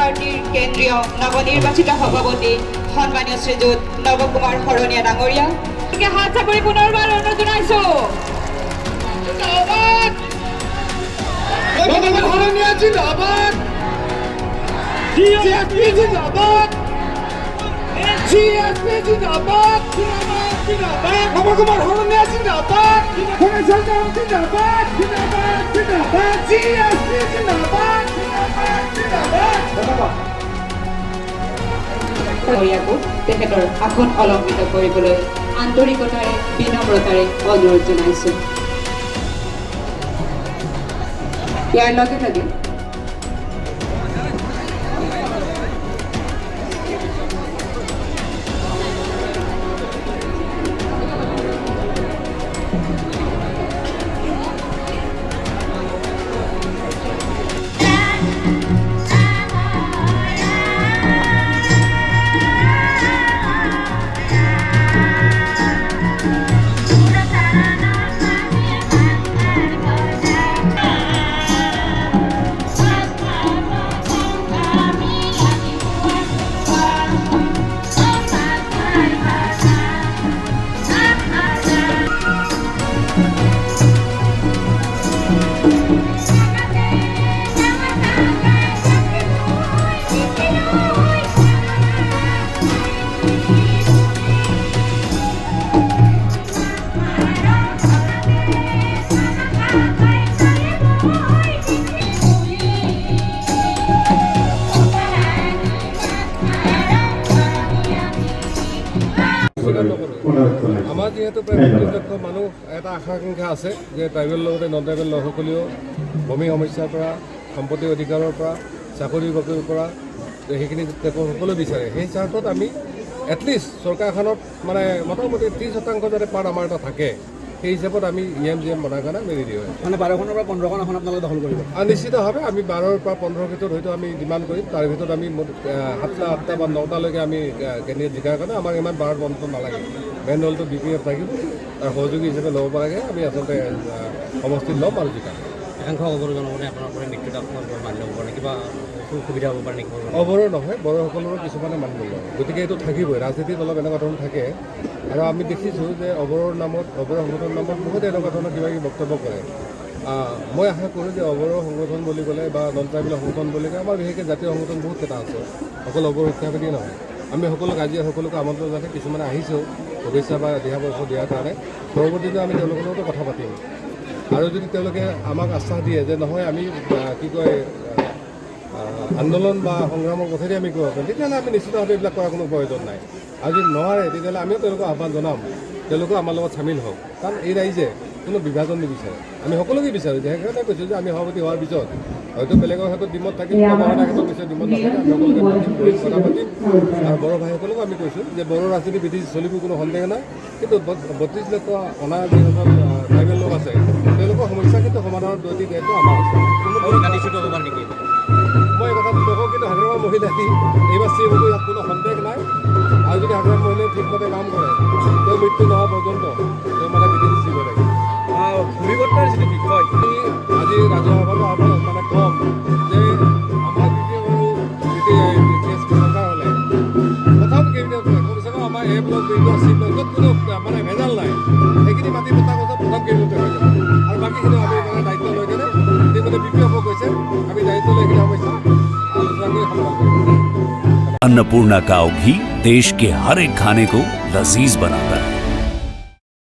পাৰ্টিৰ কেন্দ্ৰীয় নৱনিৰ্বাচিত সভাপতি সন্মানীয় শ্ৰীযুত নৱকুমাৰ শৰণীয়া ডাঙৰীয়া হাত চাপৰি পুনৰবাৰ অনুৰোধ জনাইছো। তেখেতৰ আসন অলংকৃত কৰিবলৈ আন্তৰিকতাৰে বিনম্ৰতাৰে অনুৰোধ জনাইছো। ইয়াৰ লগে লগে আমাৰ যিহেতু প্ৰায় ৩০ লক্ষ মানুহ এটা আকাংক্ষা আছে যে ট্ৰাইবেল লগতে নন ট্ৰাইবেল লোকসকলেও ভূমি সমস্যাৰ পৰা সম্পত্তি অধিকাৰৰ পৰা চাকৰি বাকৰিৰ পৰা সেইখিনি তেওঁলোক সকলো বিচাৰে। সেই চাৰ্টত আমি এটলিষ্ট চৰকাৰখনত মানে মোটামুটি 30% যাতে পাৰ্ট আমাৰ এটা থাকে সেই হিচাপত আমি EMGM বনাই কাৰণে মেলি দিওঁ। মানে 12খনৰ পৰা 15খন আসন আপোনালোকে দখল কৰিব? নিশ্চিতভাৱে আমি 12ৰ পৰা 15ৰ ভিতৰত হয়তো আমি ডিমাণ্ড কৰিম। তাৰ ভিতৰত আমি 7টা বা 9টালৈকে আমি কেন্দ্ৰীয় জিকাৰ কাৰণে আমাক ইমান বাৰত বন্ধ নালাগে। মেইন দলটো BPF থাকিব, তাৰ সহযোগী হিচাপে ল'ব পৰাকৈ আমি আচলতে সমষ্টিত ল'ম আৰু জিকাম। একাংশ অৱৰো জনগণে আপোনাৰ পৰা নিশ্চিত আপোনালোকৰ মানি ল'ব পাৰে কিবা সুবিধা হ'ব পাৰে নেকি? অৱৰো নহয়, বড়োসকলৰো কিছুমানে মানিব লয়, গতিকে এইটো থাকিবই। ৰাজনীতিত অলপ এনেকুৱা ধৰণৰ থাকে আৰু আমি দেখিছোঁ যে অৱৰৰ নামত অৱৰ সংগঠনৰ নামত বহুত এনেকুৱা ধৰণৰ কিবা কিবি বক্তব্য কৰে। মই আশা কৰোঁ যে অৱৰৰ সংগঠন বুলি ক'লে বা নন ট্ৰাইবেল সংগঠন বুলি ক'লে আমাৰ বিশেষকৈ জাতীয় সংগঠন বহুতকেইটা আছে, অকল অৱৰ শিক্ষাবিধি নহয়। আমি আজি সকলোকে আমন্ত্ৰণ জনাই কিছুমানে আহিছোঁ শুভেচ্ছা বা দিহা পৰামৰ্শ দিয়াৰ কাৰণে। পৰৱৰ্তীতে আমি তেওঁলোকৰ লগতো কথা পাতিম আৰু যদি তেওঁলোকে আমাক আশ্বাস দিয়ে যে নহয় আমি কি কয় আন্দোলন বা সংগ্ৰামৰ পথেদি আমি কৰিব পাৰিম, তেতিয়াহ'লে আমি নিশ্চিতভাৱে এইবিলাক কৰাৰ কোনো প্ৰয়োজন নাই। আৰু যদি নোৱাৰে তেতিয়াহ'লে আমিও তেওঁলোকক আহ্বান জনাম তেওঁলোকেও আমাৰ লগত চামিল হওক, কাৰণ এই ৰাইজে কোনো বিভাজন নিবিচাৰে। আমি সকলোকে বিচাৰোঁ যে সেইকাৰণে কৈছোঁ যে আমি সভাপতি হোৱাৰ পিছত হয়তো বেলেগৰ ক্ষেত্ৰত ডিমত থাকিম বা মহিলাৰ ক্ষেত্ৰত পিছত ডিমত নাথাকে, আমি সকলোকে মাতিম কথা পাতিম। আৰু বড়ো ভাইসকলকো আমি কৈছোঁ যে বড়ো ৰাজনীতি বিধি চলিব কোনো সন্দেহ নাই, কিন্তু 32 লক্ষ অনা যিসকল ট্ৰাইবেল লোক আছে তেওঁলোকৰ সমস্যা কিন্তু সমাধানৰ নৈতিক দায়িত্ব আমাৰ আছে। নেকি মই এই কথাটো নকওঁ, কিন্তু হাগ্ৰামৰ মহিলাই এইবাৰ চিএম হ'ব, ইয়াত কোনো সন্দেহ নাই। আৰু যদি হাগ্ৰাম মহিলাই ঠিকমতে কাম কৰে তেওঁ মৃত্যু নোহোৱা পৰ্যন্ত তেওঁ মানে বিধি চিব লাগে। ভূমিগতৰ যিটো বিষয় আজি ৰাজহুৱা সভাত মানে কম যে আমাৰ কেছ চৰকাৰ হ'লে প্ৰথম কেবিনেট কমচে কম আমাৰ A block, B block, C block য'ত কোনো মানে ভেজাল নাই সেইখিনি মাটি পতা কথা প্ৰথম কেবিনেটে হৈ যাব। আৰু বাকীখিনি আমি মানে দায়িত্ব লৈ কেনে যিমানে BPF কৈছে আমি দায়িত্ব লৈ কিনে সমস্যা আলোচনা কৰি সমাধান কৰিম। अन्नपूर्णा काव घी देश के हर एक खाने को लजीज बनाता है।